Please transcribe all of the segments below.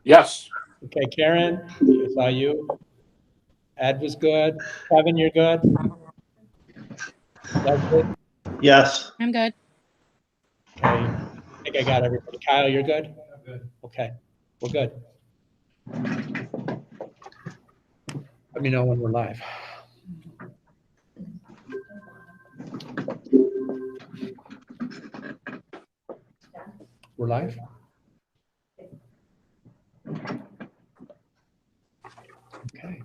Yes. Okay, Karen, I saw you. Ed was good. Kevin, you're good? Leslie? Yes. I'm good. Okay, I think I got everybody. Kyle, you're good? I'm good. Okay, we're good. Let me know when we're live. We're live? Okay.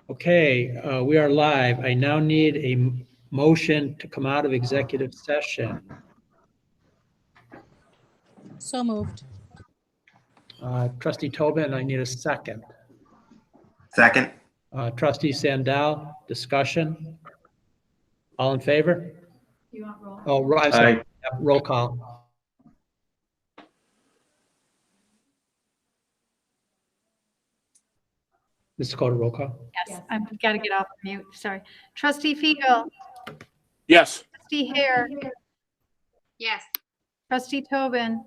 Okay, we are live. I now need a motion to come out of executive session. So moved. Trustee Tobin, I need a second. Second. Trustee Sandell, discussion? All in favor? You want roll? Oh, I'm sorry. Aye. Yep, roll call. Mr. Dakota, roll call. Yes, I've got to get off mute, sorry. Trustee Fiegel, Yes. trustee Hare, Yes. trustee Tobin,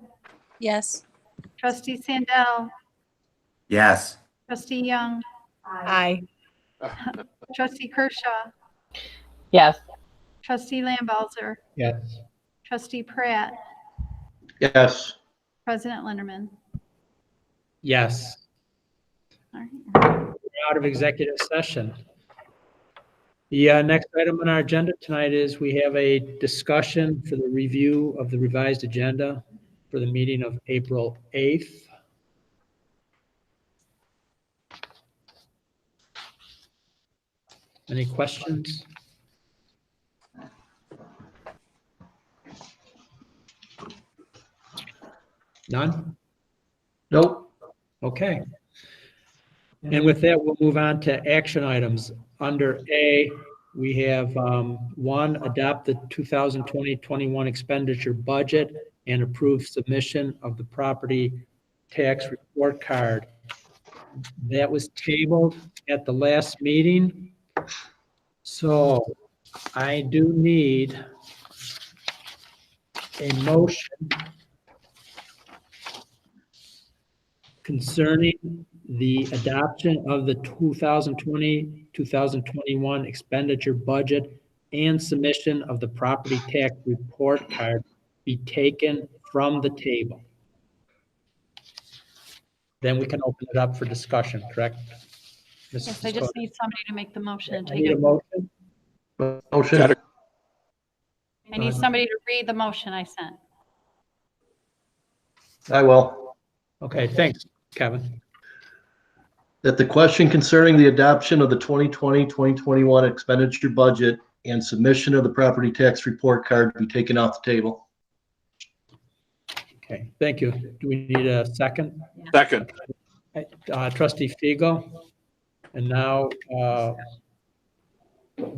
Yes. trustee Sandell, Yes. trustee Young, Aye. trustee Kershaw, Yes. trustee Lambalzer, Yes. trustee Pratt, Yes. president Linderman. Yes. All right. We're out of executive session. The next item on our agenda tonight is we have a discussion for the review of the revised agenda for the meeting of April 8th. Any questions? None? Nope. Okay. And with that, we'll move on to action items. Under A, we have one, adopt the 2020-21 expenditure budget and approve submission of the property tax report card. That was tabled at the last meeting. So I do need a motion concerning the adoption of the 2020-2021 expenditure budget and submission of the property tax report card be taken from the table. Then we can open it up for discussion, correct? Yes, Mrs. I just Scott? need somebody to make the motion and I take need a it. motion. Motion. Got it. I need somebody to read the motion I sent. I will. Okay, thanks, Kevin. That the question concerning the adoption of the 2020-2021 expenditure budget and submission of the property tax report card be taken off the table. Okay, thank you. Do we need a second? Second. Trustee Figo. And now, I'm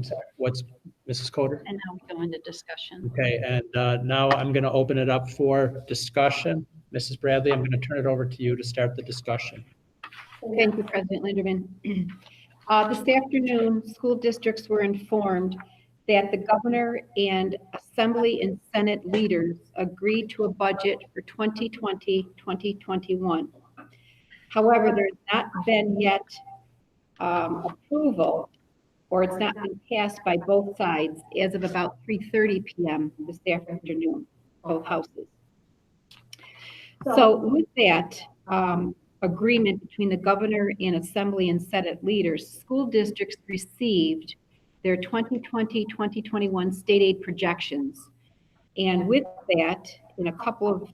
sorry, what's Mrs. Coder? And now we go into discussion. Okay, and now I'm going to open it up for discussion. Mrs. Bradley, I'm going to turn it over to you to start the discussion. Thank you, President Linderman. This afternoon, school districts were informed that the governor and Assembly and Senate leaders agreed to a budget for 2020-2021. However, there's not been yet approval, or it's not been passed by both sides as of about 3:30 p.m. this afternoon, both houses. So with that agreement between the governor and Assembly and Senate leaders, school districts received their 2020-2021 state aid projections. And with that, in a couple of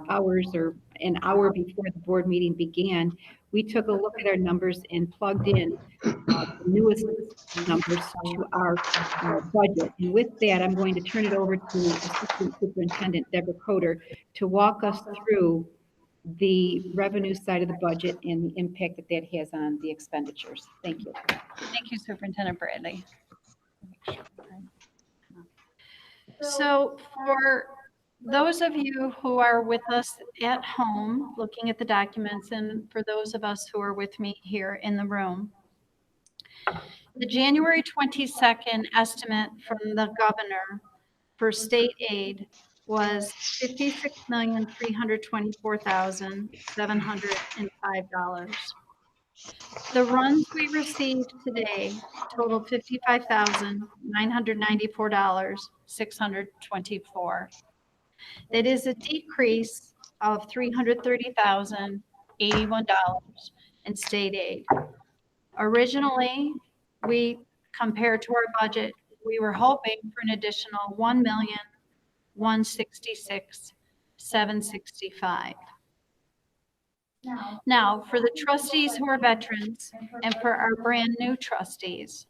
hours or an hour before the board meeting began, we took a look at our numbers and plugged in the newest numbers to our budget. And with that, I'm going to turn it over to Assistant Superintendent Deborah Coder to walk us through the revenue side of the budget and the impact that that has on the expenditures. Thank you. Thank you, Superintendent Bradley. So for those of you who are with us at home, looking at the documents, and for those of us who are with me here in the room, the January 22nd estimate from the governor for state aid was $56,324,705. The runs we received today total $55,994,624. That is a decrease of $330,081 in state aid. Originally, compared to our budget, we were hoping for an additional $1,166,765. Now, for the trustees who are veterans and for our brand new trustees,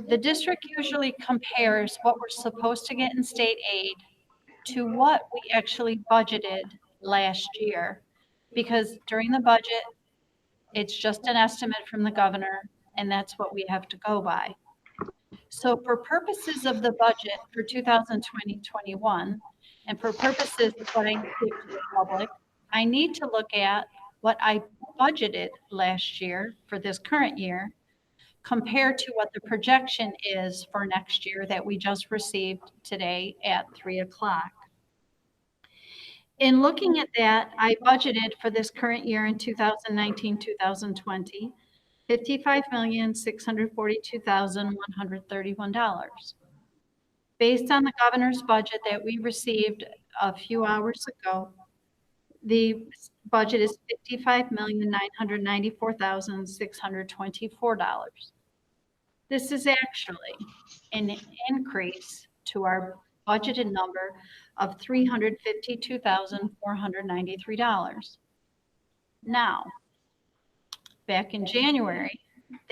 the district usually compares what we're supposed to get in state aid to what we actually budgeted last year, because during the budget, it's just an estimate from the governor, and that's what we have to go by. So for purposes of the budget for 2020-21, and for purposes of what I give to the public, I need to look at what I budgeted last year for this current year compared to what the projection is for next year that we just received today at 3 o'clock. In looking at that, I budgeted for this current year in 2019-2020, $55,642,131. Based on the governor's budget that we received a few hours ago, the budget is $55,994,624. This is actually an increase to our budgeted number of $352,493. Now, back in January,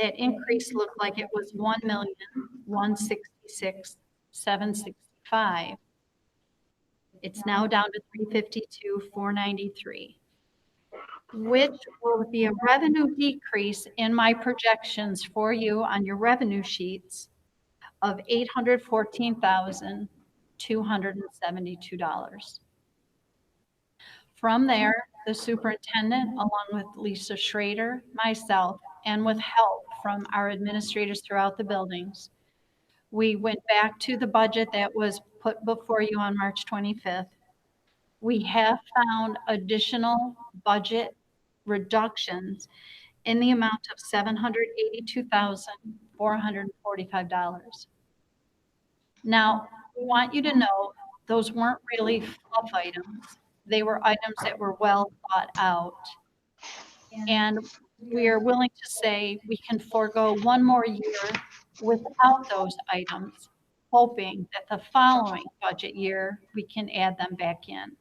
that increase looked like it was $1,166,765. It's now down to $352,493, which will be a revenue decrease in my projections for you on your revenue sheets of $814,272. From there, the superintendent, along with Lisa Schrader, myself, and with help from our administrators throughout the buildings, we went back to the budget that was put before you on March 25th. We have found additional budget reductions in the amount of $782,445. Now, we want you to know those weren't really fluff items. They were items that were well thought out. And we are willing to say we can forego one more year without those items, hoping that the following budget year we can add them back in.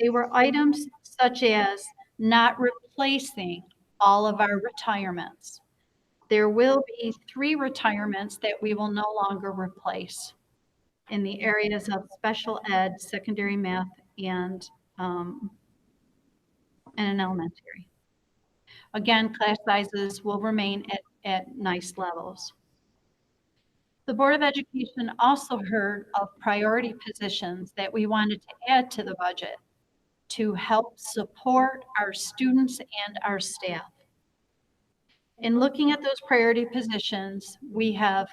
They were items such as not replacing all of our retirements. There will be 3 retirements that we will no longer replace in the areas of special ed, secondary math, and an elementary. Again, class sizes will remain at nice levels. The Board of Education also heard of priority positions that we wanted to add to the budget to help support our students and our staff. In looking at those priority positions, we're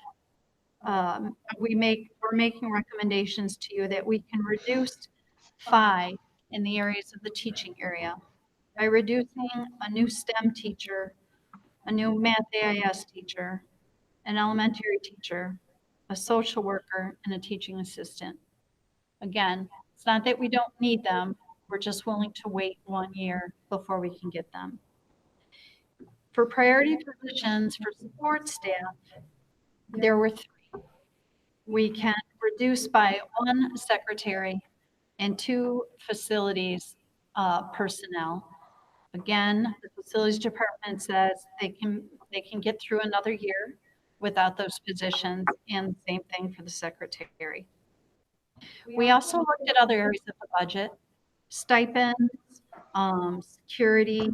making recommendations to you that we can reduce 5 in the areas of the teaching area by reducing a new STEM teacher, a new math AIS teacher, an elementary teacher, a social worker, and a teaching assistant. Again, it's not that we don't need them, we're just willing to wait 1 year before we can get them. For priority positions for support staff, there were 3. We can reduce by 1 secretary and 2 facilities personnel. Again, the facilities department says they can get through another year without those positions, and the same thing for the secretary. We also looked at other areas of the budget, stipends, security,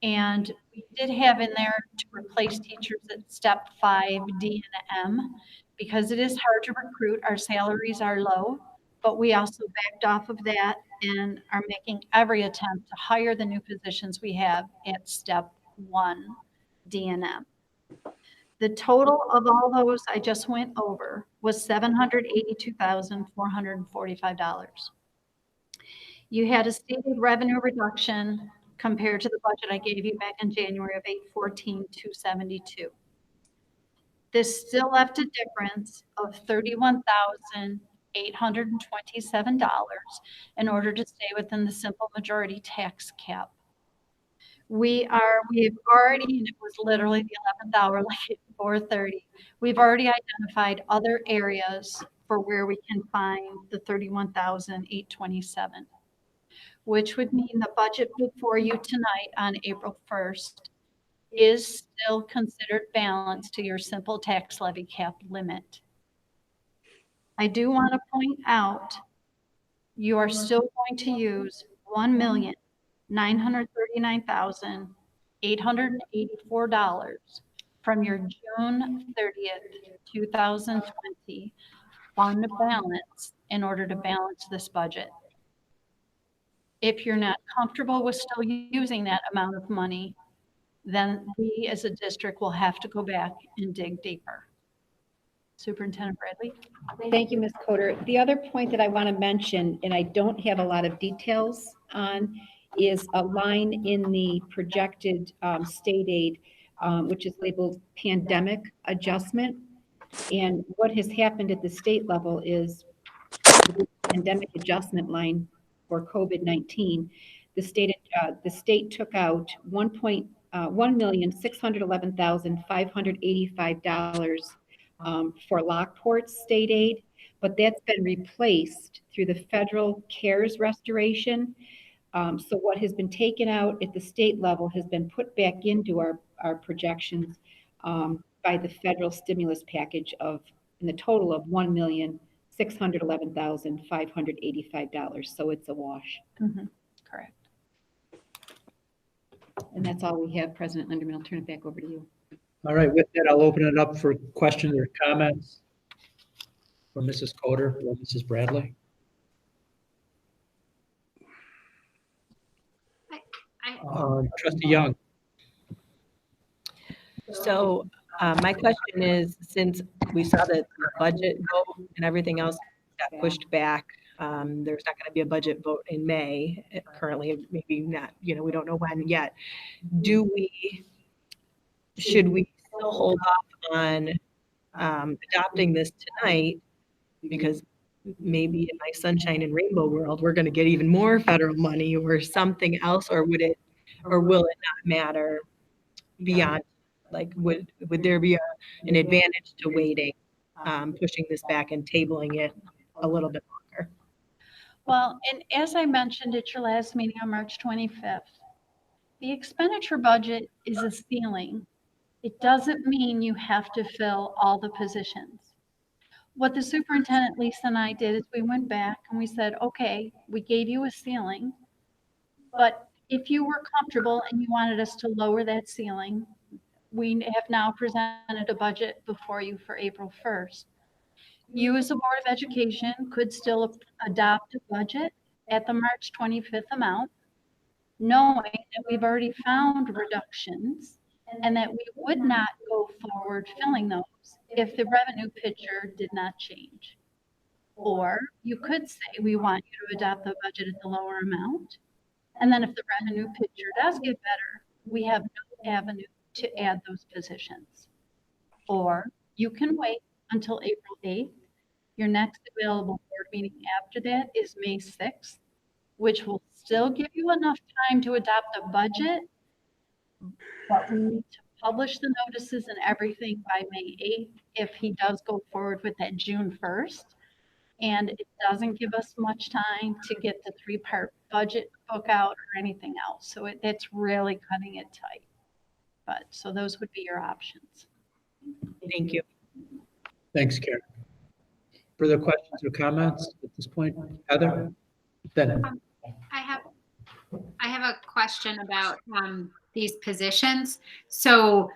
and we did have in there to replace teachers at step 5, D and M, because it is hard to recruit. Our salaries are low, but we also backed off of that and are making every attempt to hire the new positions we have at step 1, D and M. The total of all those I just went over was $782,445. You had a stated revenue reduction compared to the budget I gave you back in January of $814,272. This still left a difference of $31,827 in order to stay within the simple majority tax cap. We've already, and it was literally the 11th hour, like at 4:30, we've already identified other areas for where we can find the 31,827, which would mean the budget before you tonight on April 1st is still considered balanced to your simple tax levy cap limit. I do want to point out, you are still going to use $1,939,884 from your June 30th, 2020 fund balance in order to balance this budget. If you're not comfortable with still using that amount of money, then we as a district will have to go back and dig deeper. Superintendent Bradley? Thank you, Ms. Coder. The other point that I want to mention, and I don't have a lot of details on, is a line in the projected state aid, which is labeled pandemic adjustment. And what has happened at the state level is the pandemic adjustment line for COVID-19, the state took out $1,611,585 for Lockport state aid, but that's been replaced through the federal CARES restoration. So what has been taken out at the state level has been put back into our projections by the federal stimulus package in the total of $1,611,585. So it's a wash. Mm-hmm. Correct. And that's all we have, President Linderman. I'll turn it back over to you. All right, with that, I'll open it up for questions or comments from Mrs. Coder or Mrs. Bradley. Trustee Young. So my question is, since we saw that the budget vote and everything else got pushed back, there's not going to be a budget vote in May. Currently, maybe not, we don't know when yet. Should we still hold off on adopting this tonight? Because maybe in my sunshine and rainbow world, we're going to get even more federal money or something else, or will it not matter beyond? Like, would there be an advantage to waiting, pushing this back and tabling it a little bit longer? Well, and as I mentioned at your last meeting on March 25th, the expenditure budget is a ceiling. It doesn't mean you have to fill all the positions. What the superintendent, Lisa, and I did is we went back and we said, okay, we gave you a ceiling, but if you were comfortable and you wanted us to lower that ceiling, we have now presented a budget before you for April 1st. You as a Board of Education could still adopt a budget at the March 25th amount, knowing that we've already found reductions and that we would not go forward filling those if the revenue picture did not change. Or you could say, we want you to adopt the budget at the lower amount. And then if the revenue picture does get better, we have no avenue to add those positions. Or you can wait until April 8th. Your next available board meeting after that is May 6th, which will still give you enough time to adopt a budget, but we need to publish the notices and everything by May 8th if he does go forward with that June 1st. And it doesn't give us much time to get the 3-part budget book out or anything else. So it's really cutting it tight. But so those would be your options. Thank you. Thanks, Karen. Further questions or comments at this point? Heather? Then. I have a question about these positions. So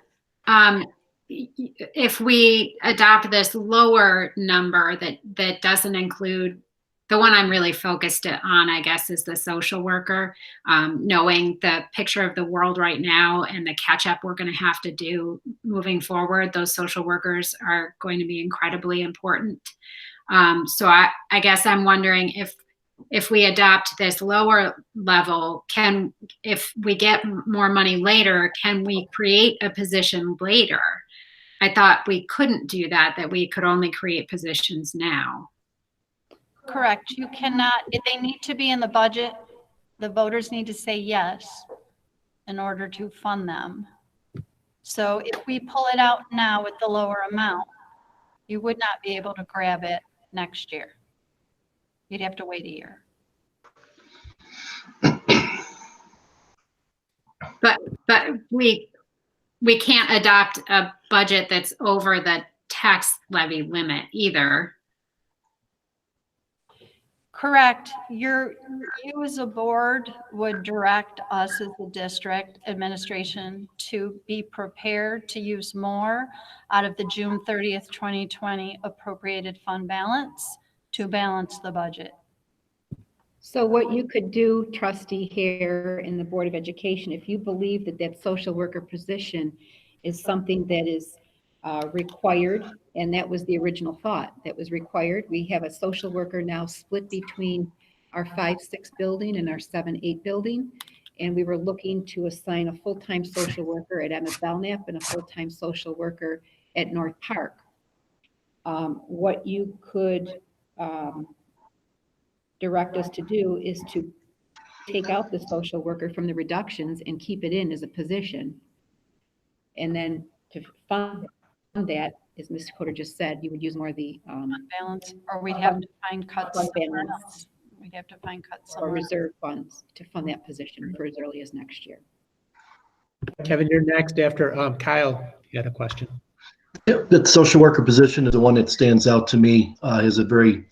if we adopt this lower number that doesn't include the one I'm really focused on, I guess, is the social worker. Knowing the picture of the world right now and the catch up we're going to have to do moving forward, those social workers are going to be incredibly important. So I guess I'm wondering if we adopt this lower level, if we get more money later, can we create a position later? I thought we couldn't do that we could only create positions now. Correct. You cannot, they need to be in the budget. The voters need to say yes in order to fund them. So if we pull it out now with the lower amount, you would not be able to grab it next year. You'd have to wait a year. But we can't adopt a budget that's over the tax levy limit either. Correct. You as a board would direct us as the district administration to be prepared to use more out of the June 30th, 2020 appropriated fund balance to balance the budget. So what you could do, trustee here in the Board of Education, if you believe that that social worker position is something that is required, and that was the original thought, that was required. We have a social worker now split between our 5-6 building and our 7-8 building. And we were looking to assign a full-time social worker at Emmett Belknap and a full-time social worker at North Park. What you could direct us to do is to take out the social worker from the reductions and keep it in as a position. And then to fund that, as Ms. Coder just said, you would use more of the Balance, or we'd have to find cuts. fund balance We'd have to find cuts or somewhere. reserve funds to fund that position for as early as next year. Kevin, you're next after Kyle. You had a question. Yep, the social worker position is the one that stands out to me as a very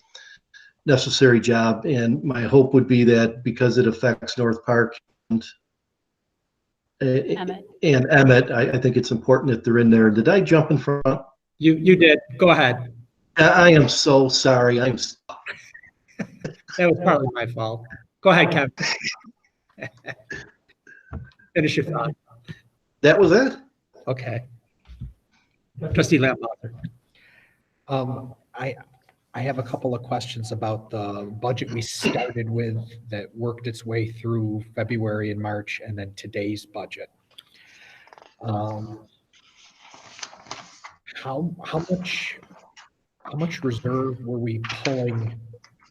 necessary job. And my hope would be that because it affects North Park and Emmett, I think it's important that they're in there. Did I jump in front? You did. Go ahead. I am so sorry. That was probably my fault. Go ahead, Kevin. Finish your thought. That was it? Okay. Trustee Lampmoser. I have a couple of questions about the budget we started with that worked its way through February and March, and then today's budget. How much reserve were we pulling,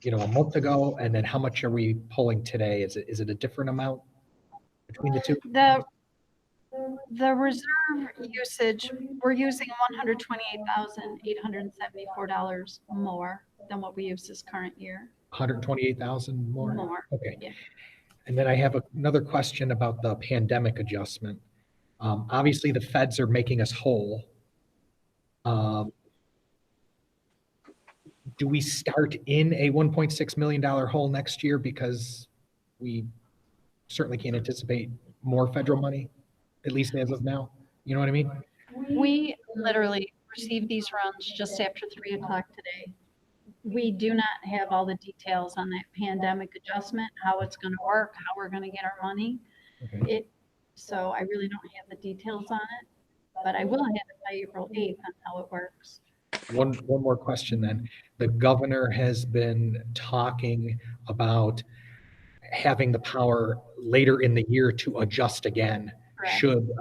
a month ago, and then how much are we pulling today? Is it a different amount between the two? The reserve usage, we're using $128,874 more than what we used this current year. 128,000 more? More. Okay. Yeah. And then I have another question about the pandemic adjustment. Obviously, the feds are making us whole. Do we start in a $1.6 million hole next year because we certainly can't anticipate more federal money, at least as of now? You know what I mean? We literally received these runs just after 3 o'clock today. We do not have all the details on that pandemic adjustment, how it's going to work, how we're going to get our money. Okay. So I really don't have the details on it, but I will have it by April 8th on how it works. One more question then. The governor has been talking about having the power later in the year to adjust again. Correct. Should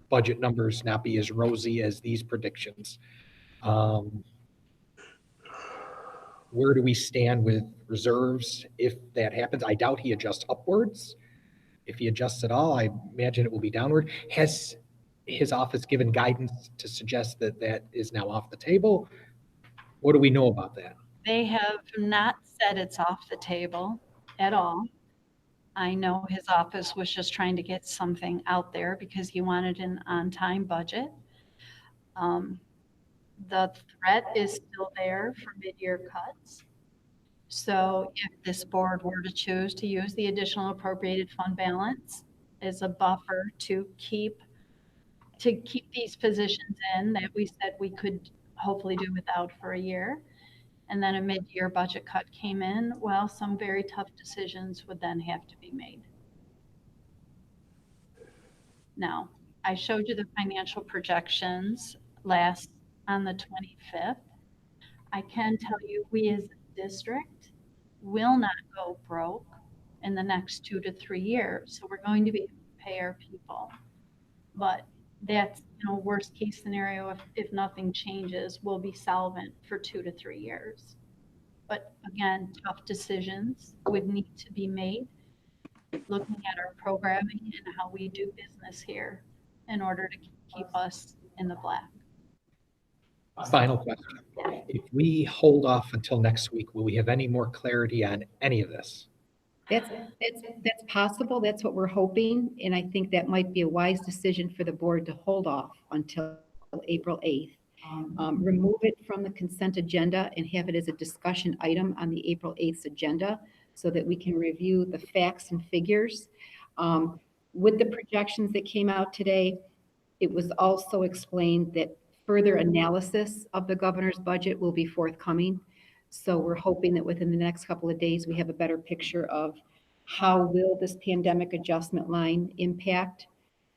budget numbers not be as rosy as these predictions. Where do we stand with reserves if that happens? I doubt he adjusts upwards. If he adjusts at all, I imagine it will be downward. Has his office given guidance to suggest that that is now off the table? What do we know about that? They have not said it's off the table at all. I know his office was just trying to get something out there because he wanted an on-time budget. The threat is still there for mid-year cuts. So if this board were to choose to use the additional appropriated fund balance as a buffer to keep these positions in that we said we could hopefully do without for a year, and then a mid-year budget cut came in, well, some very tough decisions would then have to be made. Now, I showed you the financial projections last on the 25th. I can tell you, we as a district will not go broke in the next 2 to 3 years. So we're going to be able to pay our people. But that's, worst case scenario, if nothing changes, we'll be solvent for 2 to 3 years. But again, tough decisions would need to be made, looking at our programming and how we do business here in order to keep us in the black. Final question. If we hold off until next week, will we have any more clarity on any of this? That's possible. That's what we're hoping. And I think that might be a wise decision for the board to hold off until April 8th. Remove it from the consent agenda and have it as a discussion item on the April 8th agenda so that we can review the facts and figures. With the projections that came out today, it was also explained that further analysis of the governor's budget will be forthcoming. So we're hoping that within the next couple of days, we have a better picture of how will this pandemic adjustment line impact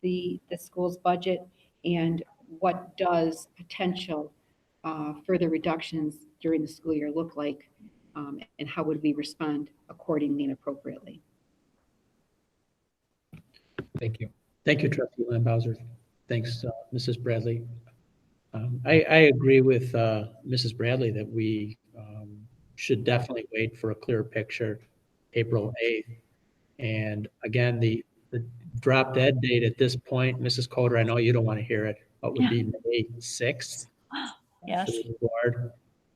the school's budget, and what does potential further reductions during the school year look like, and how would we respond accordingly and appropriately. Thank you. Thank you, Trustee Lambhauser. Thanks, Mrs. Bradley. I agree with Mrs. Bradley that we should definitely wait for a clear picture April 8th. And again, the drop dead date at this point, Mrs. Coder, I know you don't want to hear it, but would be May 6th. Yes, For the board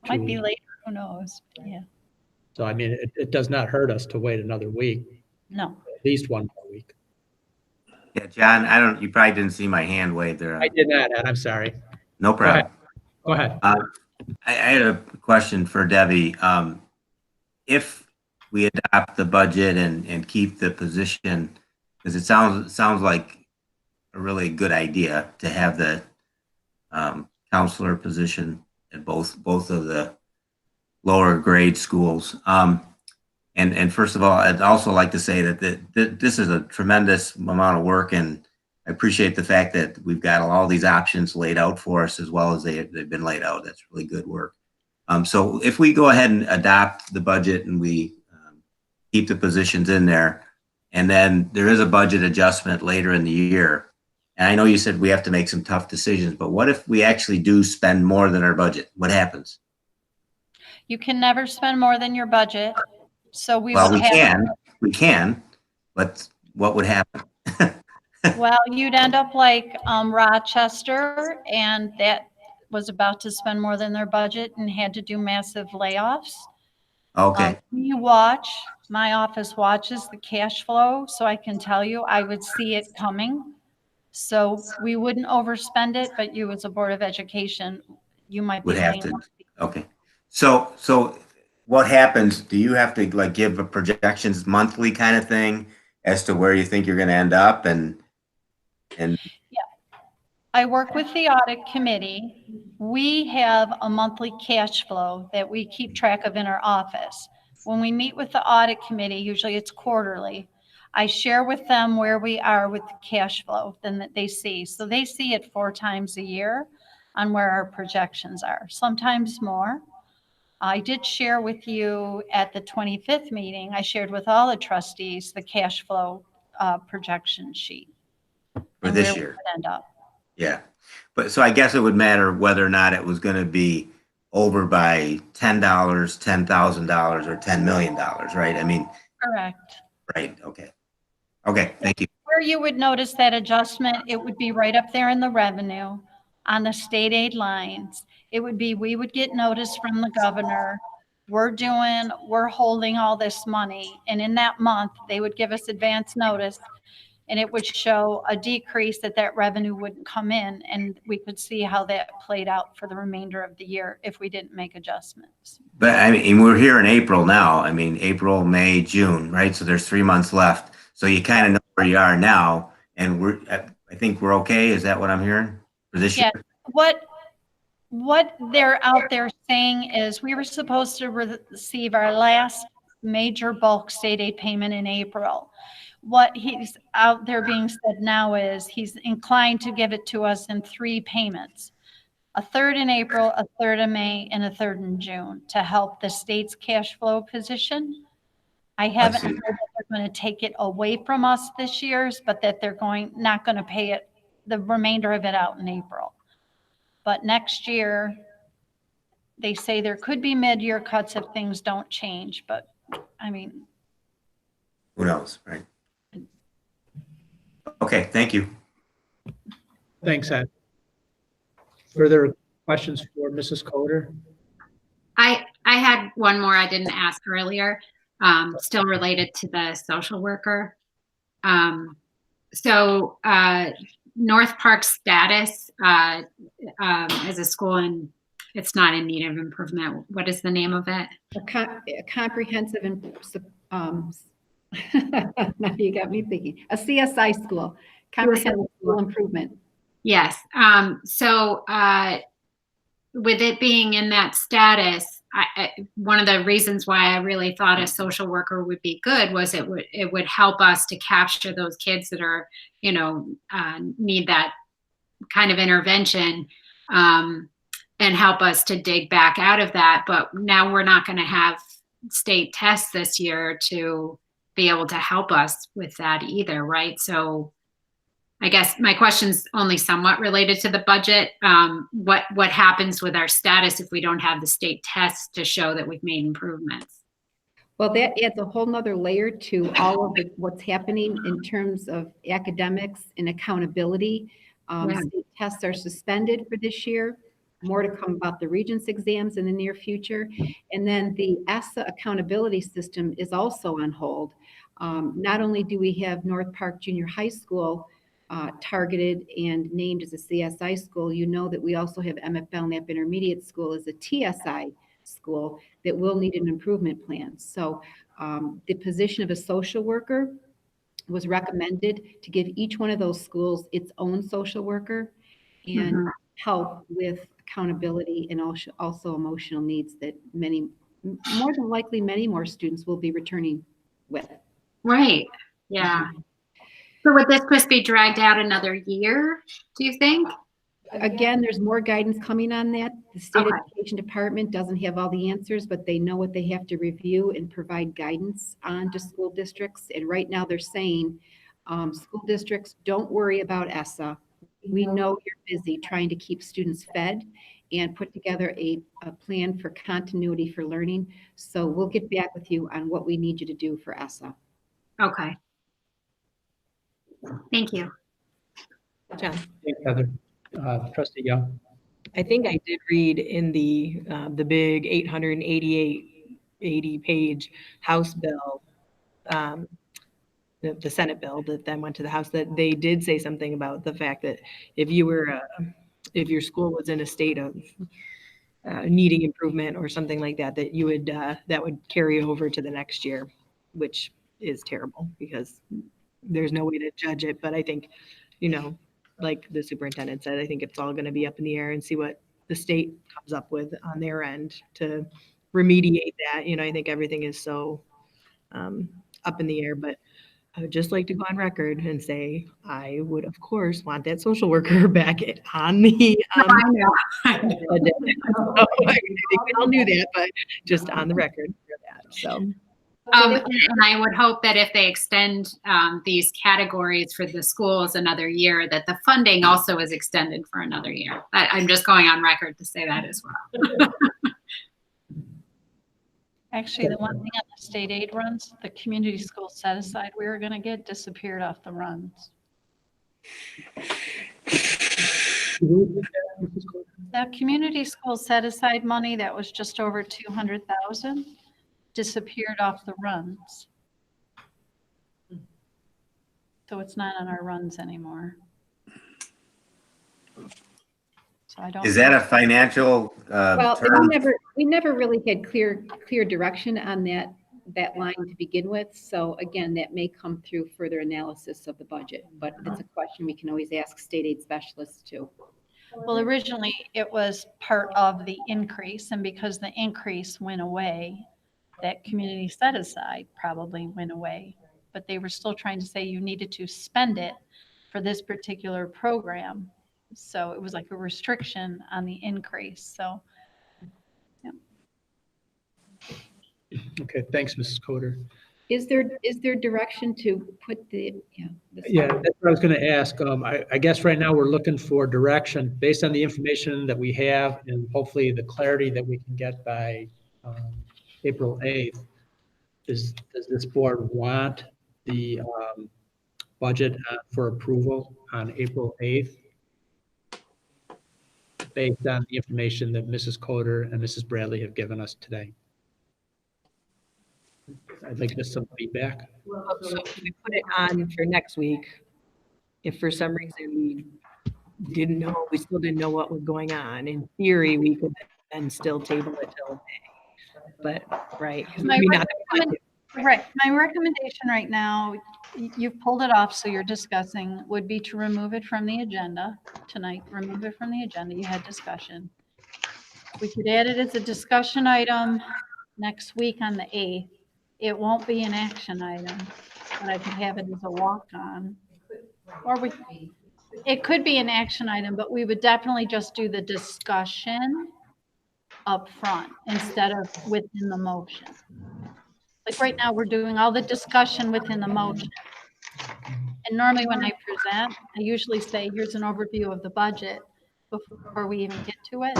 might to- be later, who knows? Yeah, So, I mean, it does not hurt us to wait another week, no. at least one more week. Yeah, John, you probably didn't see my hand wave there. I did not, Ed, I'm sorry. No problem. Go ahead. I had a question for Debbie. If we adopt the budget and keep the position, because it sounds like a really good idea to have the counselor position at both of the lower grade schools. And first of all, I'd also like to say that this is a tremendous amount of work, and I appreciate the fact that we've got all these options laid out for us as well as they've been laid out. That's really good work. So if we go ahead and adopt the budget and we keep the positions in there, and then there is a budget adjustment later in the year, and I know you said we have to make some tough decisions, but what if we actually do spend more than our budget? What happens? You can never spend more than your budget. So we Well, would have. we can, but what would happen? Well, you'd end up like Rochester, and that was about to spend more than their budget and had to do massive layoffs. Okay, My office watches the cash flow, so I can tell you I would see it coming. So we wouldn't overspend it, but you as a Board of Education, you might be. would have to, okay. So what happens? Do you have to like give a projections monthly kind of thing as to where you think you're going to end up? And I work with the audit committee. We have a monthly cash flow that we keep track of in our office. When we meet with the audit committee, usually it's quarterly, I share with them where we are with the cash flow then that they see. So they see it 4 times a year on where our projections are, sometimes more. I did share with you at the 25th meeting, I shared with all the trustees the cash flow projection sheet. for and this where we year? would end up. Yeah. But so I guess it would matter whether or not it was going to be over by $10, $10,000 or $10 million, right? I mean, Correct. right. Okay. Okay. Thank you. Where you would notice that adjustment, it would be right up there in the revenue on the state aid lines. It would be, we would get notice from the governor, we're holding all this money. And in that month, they would give us advance notice, and it would show a decrease that revenue wouldn't come in. And we could see how that played out for the remainder of the year if we didn't make adjustments. But I mean, we're here in April now. I mean, April, May, June, right? So there's 3 months left. So you kind of know where you are now, and I think we're okay. Is that what I'm hearing for this year? What what they're out there saying is we were supposed to receive our last major bulk state aid payment in April. What he's out there being said now is he's inclined to give it to us in 3 payments. A third in April, a third in May, and a third in June to help the state's cash flow position. I haven't see. heard that they're going to take it away from us this year, but that they're not going to pay it, the remainder of it out in April. But next year, they say there could be mid-year cuts if things don't change, but I mean. Who knows, right? Okay, thank you. Thanks, Ed. Further questions for Mrs. Coder? I had one more I didn't ask earlier, still related to the social worker. North Park status as a school, and it's not in need of improvement. What is the name of it? A comprehensive and now you got me thinking. A CSI school, comprehensive school improvement. Yes. With it being in that status, one of the reasons why I really thought a social worker would be good was it would help us to capture those kids that are, need that kind of intervention, and help us to dig back out of that. But now we're not going to have state tests this year to be able to help us with that either, right? So I guess my question's only somewhat related to the budget. What happens with our status if we don't have the state tests to show that we've made improvements? Well, that adds a whole nother layer to all of what's happening in terms of academics and accountability. State tests are suspended for this year. More to come about the Regents exams in the near future. And then the ESSA accountability system is also on hold. Not only do we have North Park Junior High School targeted and named as a CSI school, you know that we also have MF Belknap Intermediate School as a TSI school that will need an improvement plan. So the position of a social worker was recommended to give each one of those schools its own social worker and help with accountability and also emotional needs that more than likely many more students will be returning with. Right. Yeah. So would this just be dragged out another year, do you think? Again, there's more guidance coming on that. The state education department doesn't have all the answers, but they know what they have to review and provide guidance on to school districts. And right now they're saying, school districts, don't worry about ESSA. We know you're busy trying to keep students fed and put together a plan for continuity for learning. So we'll get back with you on what we need you to do for ESSA. Okay. Thank you. John. Thanks, Heather. Trustee Young. I think I did read in the big 880 page House bill, the Senate bill that then went to the House, that they did say something about the fact that if your school was in a state of needing improvement or something like that, that you would that would carry over to the next year, which is terrible because there's no way to judge it. But I think, like the superintendent said, I think it's all going to be up in the air and see what the state comes up with on their end to remediate that. I think everything is so up in the air, but I would just like to go on record and say I would, of course, want that social worker back on the. I know. I think we all knew that, but just on the record for that. So. And I would hope that if they extend these categories for the schools another year, that the funding also is extended for another year. I'm just going on record to say that as well. Actually, the one thing on the state aid runs, the community school set aside we were going to get disappeared off the runs. That community school set aside money that was just over 200,000 disappeared off the runs. So it's not on our runs anymore. So I don't. Is that a financial Well, term? we never really had clear direction on that line to begin with. So again, that may come through further analysis of the budget, but it's a question we can always ask state aid specialists too. Well, originally it was part of the increase, and because the increase went away, that community set aside probably went away. But they were still trying to say you needed to spend it for this particular program. So it was like a restriction on the increase. So Okay, thanks, Mrs. Coder. Is there direction to put the, Yeah, that's what I was going to ask. I guess right now we're looking for direction based on the information that we have and hopefully the clarity that we can get by April 8th. Does this board want the budget for approval on April 8th based on the information that Mrs. Coder and Mrs. Bradley have given us today? I'd like just some feedback. So if we put it on for next week, if for some reason we still didn't know what was going on, in theory, we could then still table it till May. But, right, 'cause maybe not. right, my recommendation right now, you've pulled it off, so you're discussing, would be to remove it from the agenda tonight. Remove it from the agenda. You had discussion. We could add it as a discussion item next week on the 8th. It won't be an action item, but I could have it as a walk-on. Or it could be an action item, but we would definitely just do the discussion up front instead of within the motion. Like right now, we're doing all the discussion within the motion. And normally when I present, I usually say, here's an overview of the budget before we even get to it.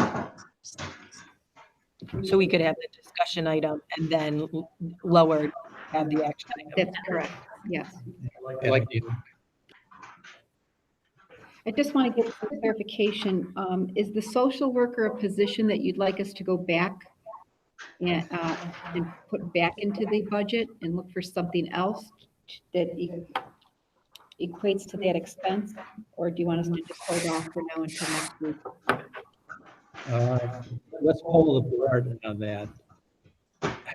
So we could have the discussion item and then lower, have the action item. that's correct, yes. I like the I just want to get some clarification. Is the social worker a position that you'd like us to go back and put back into the budget and look for something else that equates to that expense? Or do you want us to just hold off for now until next week? Let's poll the board on that.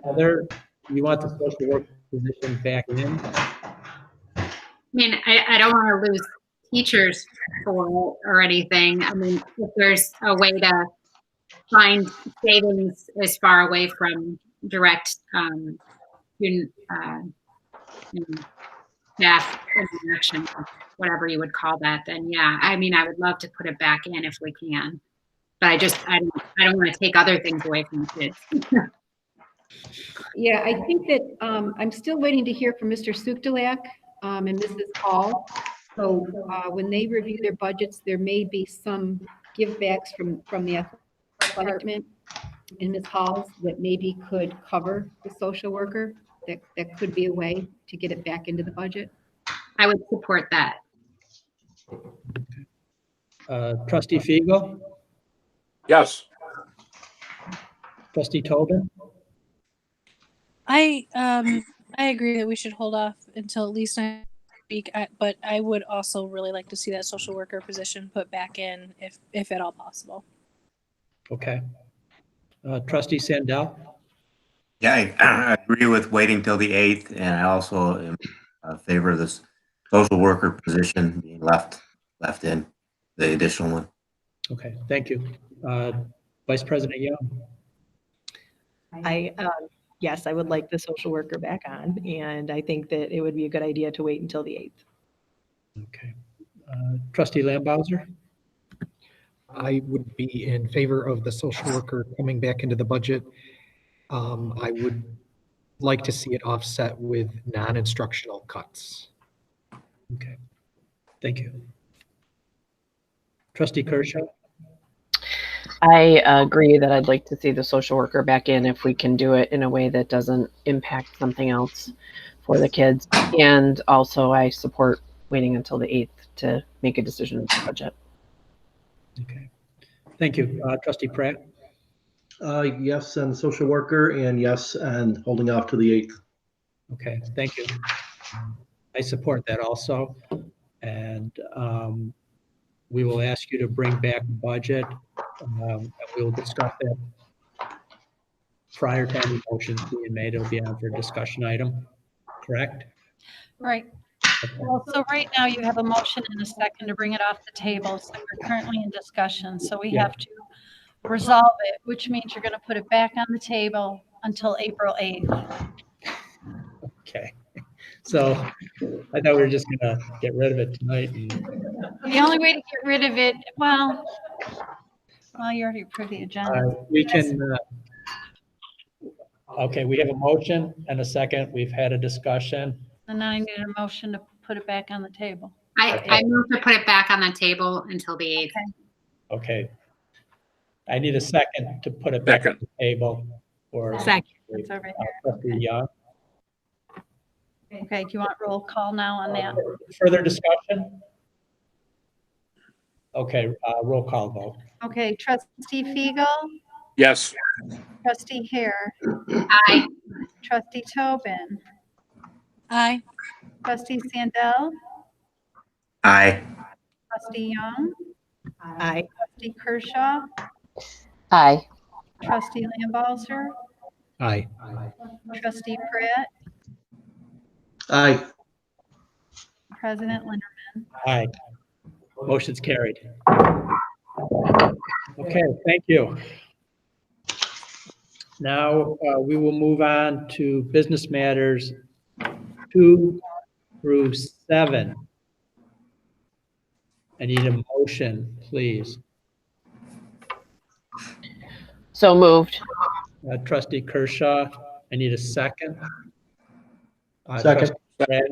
Heather, you want the social work position back in? I mean, I don't want to lose teachers for it or anything. I mean, if there's a way to find savings as far away from direct student staff interaction, whatever you would call that, then yeah, I mean, I would love to put it back in if we can. But I don't want to take other things away from the kids. Yeah, I think that I'm still waiting to hear from Mr. Sukdalak and Mrs. Hall. So when they review their budgets, there may be some givebacks from the athletic department and Ms. Halls that maybe could cover the social worker. That could be a way to get it back into the budget. I would support that. Trustee Fiegel, Yes. trustee Tobin, I agree that we should hold off until at least next week, but I would also really like to see that social worker position put back in if at all possible. okay. Trustee Sandell, Yeah, I agree with waiting till the 8th, and I also am in favor of this social worker position being left in, the additional one. okay, thank you. Vice President Young, Yes, I would like the social worker back on, and I think that it would be a good idea to wait until the 8th. okay. Trustee Lambauser, I would be in favor of the social worker coming back into the budget. I would like to see it offset with non-instructional cuts. okay, thank you. Trustee Kershaw, I agree that I'd like to see the social worker back in if we can do it in a way that doesn't impact something else for the kids. And also I support waiting until the 8th to make a decision on the budget. okay, thank you. Trustee Pratt, Yes, on the social worker, and yes, and holding off to the 8th. okay, thank you. I support that also. And we will ask you to bring back budget. And we will discuss that prior to any motions being made. It'll be on for a discussion item, correct? Right. Well, so right now you have a motion and a second to bring it off the table. So we're currently in discussion. So we Yeah. have to resolve it, which means you're going to put it back on the table until April 8th. Okay. So I thought we were just gonna get rid of it tonight and The only way to get rid of it, well, you already approved the agenda. we can, okay, we have a motion and a second. We've had a discussion. And then I need a motion to put it back on the table. I move to put it back on the table until the 8th. Okay. I need a second to put it back on Second. the table for Second. It's over here. Trustee Young. Okay, do you want roll call now on that? Further discussion? Okay, roll call vote. Okay, trustee Fiegel, Yes. trustee Hare, Aye. trustee Tobin, Aye. trustee Sandell, Aye. trustee Young, Aye. trustee Kershaw, Aye. trustee Lambalser, Aye. trustee Pratt, Aye. President Linderman. Aye. Motion's carried. Okay, thank you. Now, we will move on to business matters 2 through 7. I need a motion, please. So moved. Trustee Kershaw, I need a second. Second. Trustee Brad.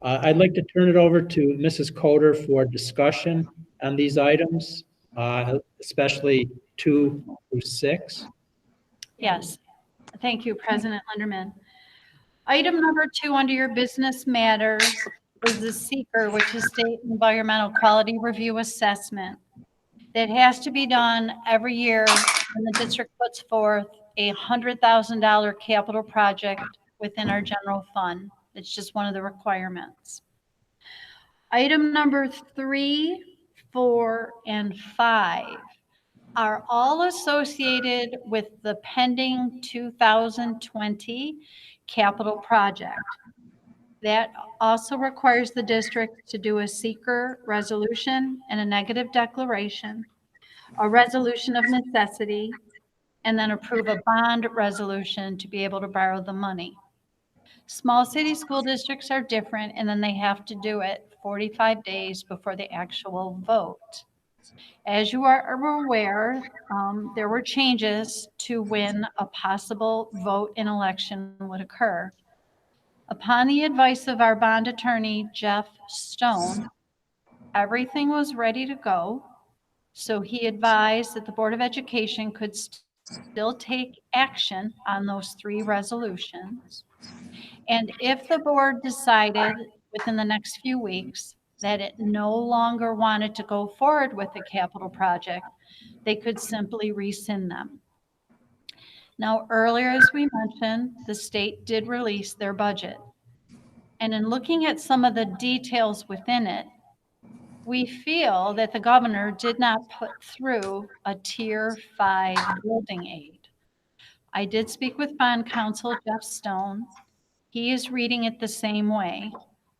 I'd like to turn it over to Mrs. Coder for discussion on these items, especially 2 through 6. Yes, thank you, President Linderman. Item number 2 under your business matters is the seeker, which is State Environmental Quality Review Assessment. That has to be done every year when the district puts forth a $100,000 capital project within our general fund. It's just one of the requirements. Item number 3, 4, and 5 are all associated with the pending 2020 capital project. That also requires the district to do a seeker resolution and a negative declaration, a resolution of necessity, and then approve a bond resolution to be able to borrow the money. Small city school districts are different, and then they have to do it 45 days before the actual vote. As you are aware, there were changes to when a possible vote in election would occur. Upon the advice of our bond attorney, Jeff Stone, everything was ready to go. So he advised that the Board of Education could still take action on those 3 resolutions. And if the board decided within the next few weeks that it no longer wanted to go forward with the capital project, they could simply rescind them. Now, earlier, as we mentioned, the state did release their budget. And in looking at some of the details within it, we feel that the governor did not put through a Tier 5 building aid. I did speak with bond counsel Jeff Stone. He is reading it the same way.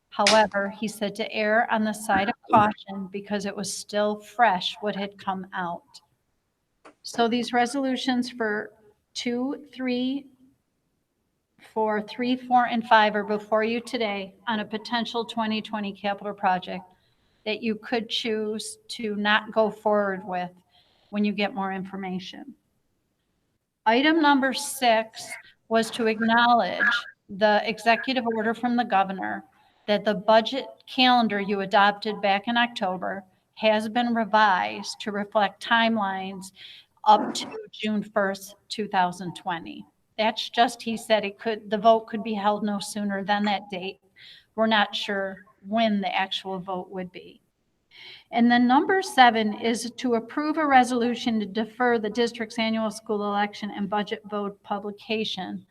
However, he said to err on the side of caution because it was still fresh what had come out. So these resolutions for 2, 3, 4, 3, 4, and 5 are before you today on a potential 2020 capital project that you could choose to not go forward with when you get more information. Item number 6 was to acknowledge the executive order from the governor that the budget calendar you adopted back in October has been revised to reflect timelines up to June 1st, 2020. That's just, he said the vote could be held no sooner than that date. We're not sure when the actual vote would be. And then number 7 is to approve a resolution to defer the district's annual school election and budget vote publication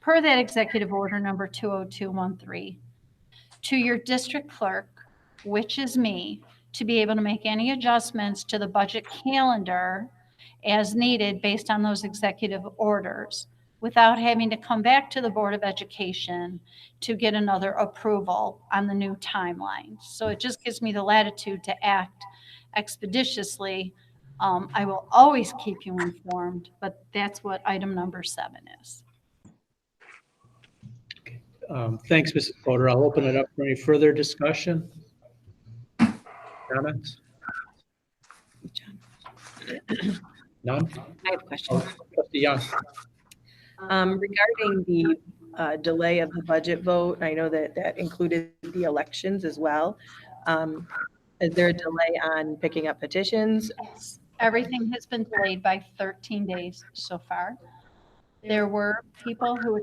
per that executive order number 20213 to your district clerk, which is me, to be able to make any adjustments to the budget calendar as needed based on those executive orders. without having to come back to the Board of Education to get another approval on the new timeline. So it just gives me the latitude to act expeditiously. I will always keep you informed, but that's what item number 7 is. Thanks, Mrs. Fodor. I'll open it up for any further discussion. Comments? None? I have a question. Trustee Young. Regarding the delay of the budget vote, I know that that included the elections as well. Is there a delay on picking up petitions? Everything has been delayed by 13 days so far. There were people who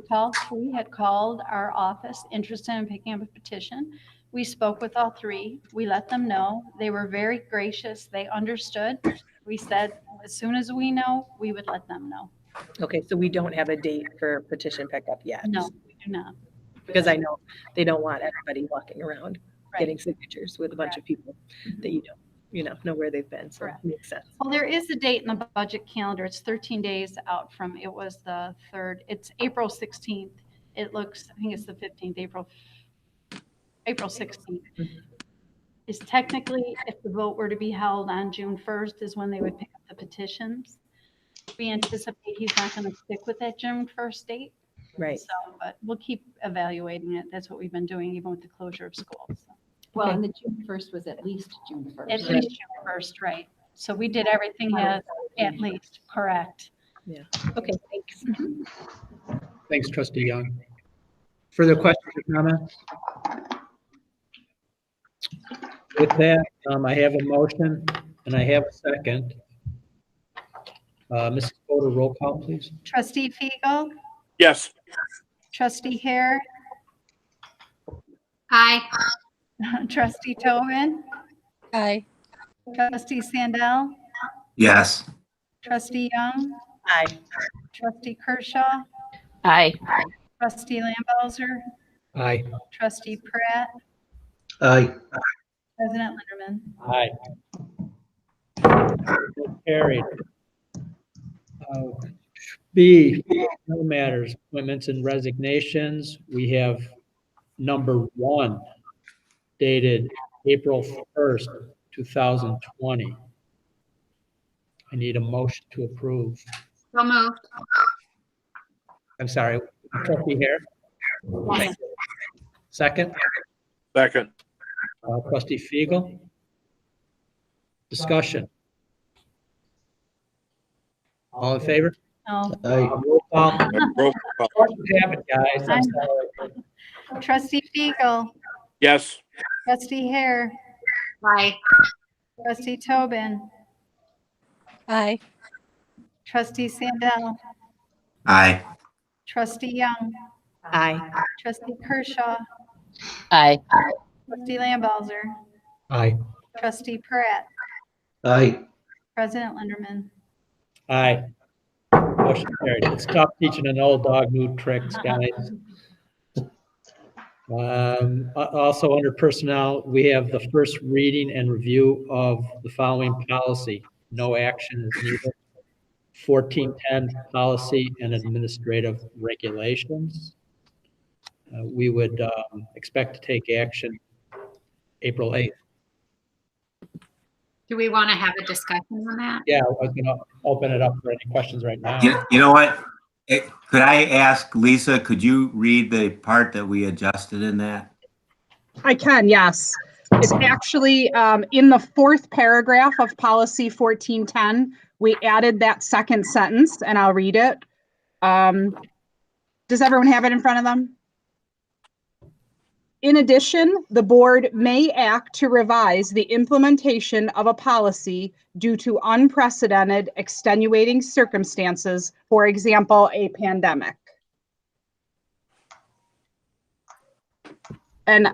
had called our office interested in picking up a petition. We spoke with all 3. We let them know. They were very gracious. They understood. We said, as soon as we know, we would let them know. Okay, so we don't have a date for petition pickup yet? No, we do not. Because I know they don't want everybody walking around Right. getting signatures with a bunch of people that you don't, know where they've been, so it Correct. makes sense. Well, there is a date in the budget calendar. It's 13 days out from, it was the 3rd. It's April 16th. It looks, I think it's the 15th, April 16th. Is technically, if the vote were to be held on June 1st is when they would pick up the petitions. We anticipate he's not going to stick with that June 1st date. Right. So, but we'll keep evaluating it. That's what we've been doing even with the closure of schools. So. Well, and the June 1st was at least June 1st. At least June 1st, right. So we did everything at least, correct. Yeah. Okay, thanks. Thanks, Trustee Young. Further questions or comments? With that, I have a motion and I have a second. Mrs. Fodor, roll call, please. Trustee Fiegel, Yes. Trustee Hare, Aye. Trustee Tobin, Aye. Trustee Sandell, Yes. Trustee Young, Aye. Trustee Kershaw, Aye. Trustee Lambalzer, Aye. Trustee Pratt, Aye. President Linderman. Aye. Carried. B, no matters, appointments and resignations. We have number 1 dated April 1st, 2020. I need a motion to approve. So moved. I'm sorry, Trustee Hare? Yes. Second, Second. Trustee Fiegel? Discussion. All in favor? No. Aye. Roll call. Roll call. You have it, guys. I'm sorry. Trustee Fiegel, Yes. Trustee Hare, Aye. Trustee Tobin, Aye. Trustee Sandell, Aye. Trustee Young, Aye. Trustee Kershaw, Aye. Trustee Lambalzer, Aye. Trustee Pratt, Aye. President Linderman. Aye. Motion carried. It's tough teaching an old dog new tricks, guys. Also under personnel, we have the first reading and review of the following policy. No action is needed. 1410 policy and administrative regulations. We would expect to take action April 8th. Do we want to have a discussion on that? Yeah, I was going to open it up for any questions right now. You know what? Could I ask Lisa, could you read the part that we adjusted in that? I can, yes. It's actually in the 4th paragraph of policy 1410. We added that second sentence, and I'll read it. Does everyone have it in front of them? In addition, the board may act to revise the implementation of a policy due to unprecedented extenuating circumstances, for example, a pandemic. And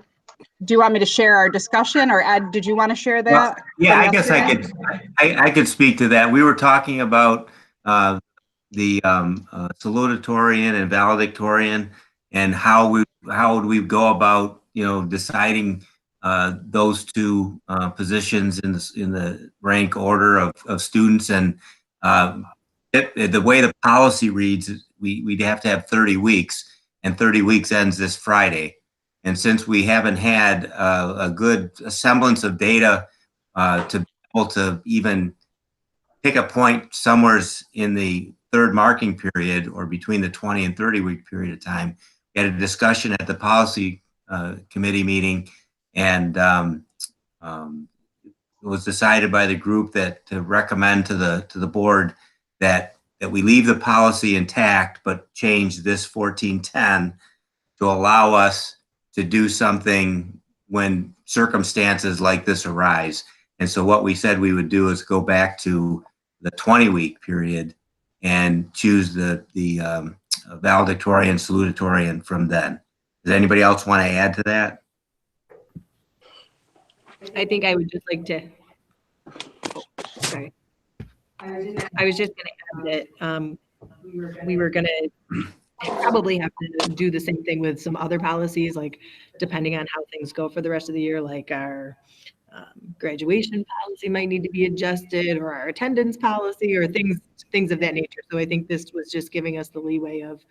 do you want me to share our discussion, or Ed, did you want to share that? Well, yeah, I guess I could speak to that. We were talking about the salutatorian and valedictorian and how would we go about deciding those two positions in the rank order of students. And The way the policy reads, we'd have to have 30 weeks, and 30 weeks ends this Friday. And since we haven't had a good semblance of data to be able to even pick a point somewhere in the third marking period or between the 20 and 30 week period of time, we had a discussion at the policy committee meeting, and it was decided by the group that to recommend to the board that we leave the policy intact, but change this 1410 to allow us to do something when circumstances like this arise. And so what we said we would do is go back to the 20-week period and choose the valedictorian, salutatorian from then. Does anybody else want to add to that? I think I would just like to, sorry. I was just going to add that we were going to probably have to do the same thing with some other policies, like depending on how things go for the rest of the year, like our graduation policy might need to be adjusted, or our attendance policy, or things of that nature. So I think this was just giving us the leeway of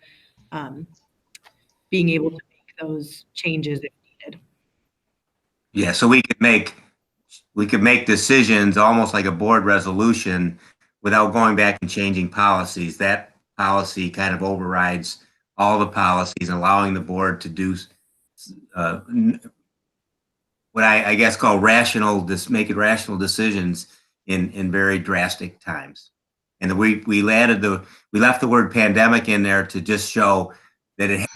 being able to make those changes if needed. Yeah, so we could make decisions almost like a board resolution without going back and changing policies. That policy kind of overrides all the policies, allowing the board to do what I guess call making rational decisions in very drastic times. And we left the word pandemic in there to just show that it had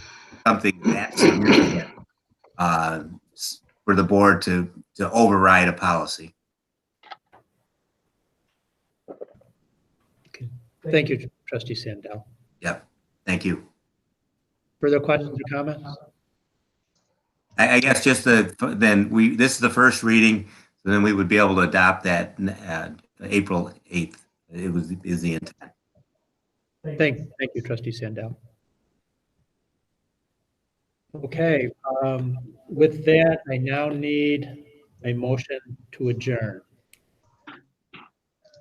something that significant for the board to override a policy. Okay. Thank you, Trustee Sandell. Yep. Thank you. Further questions or comments? I guess just this is the first reading, so then we would be able to adopt that April 8th. Is the intent. Thank you, Trustee Sandell. Okay, with that, I now need a motion to adjourn.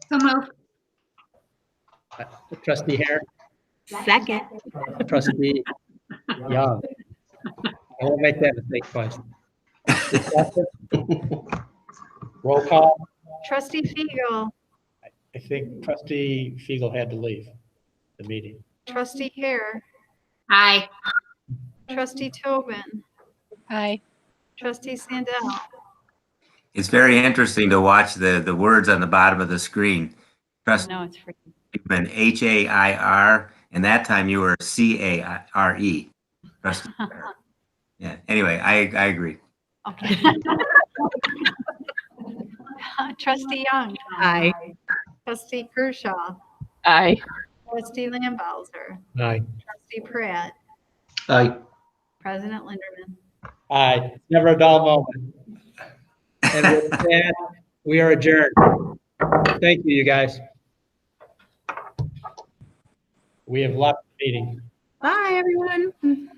So moved. Trustee Hare, Second. Trustee Young. I won't make that mistake twice. Roll call. Trustee Fiegel, I think Trustee Fiegel had to leave the meeting. Trustee Hare, Aye. Trustee Tobin, Aye. Trustee Sandell. It's very interesting to watch the words on the bottom of the screen. Trustee No, it's free. Hair, and that time you were CARE. Trustee Hare. Yeah. Anyway, I agree. Okay. Trustee Young, Aye. Trustee Kershaw, Aye. Trustee Lambauser, Aye. Trustee Pratt, Aye. President Linderman. Aye. It's never a dull moment. And with that, we are adjourned. Thank you, you guys. We have left the meeting. Bye, everyone.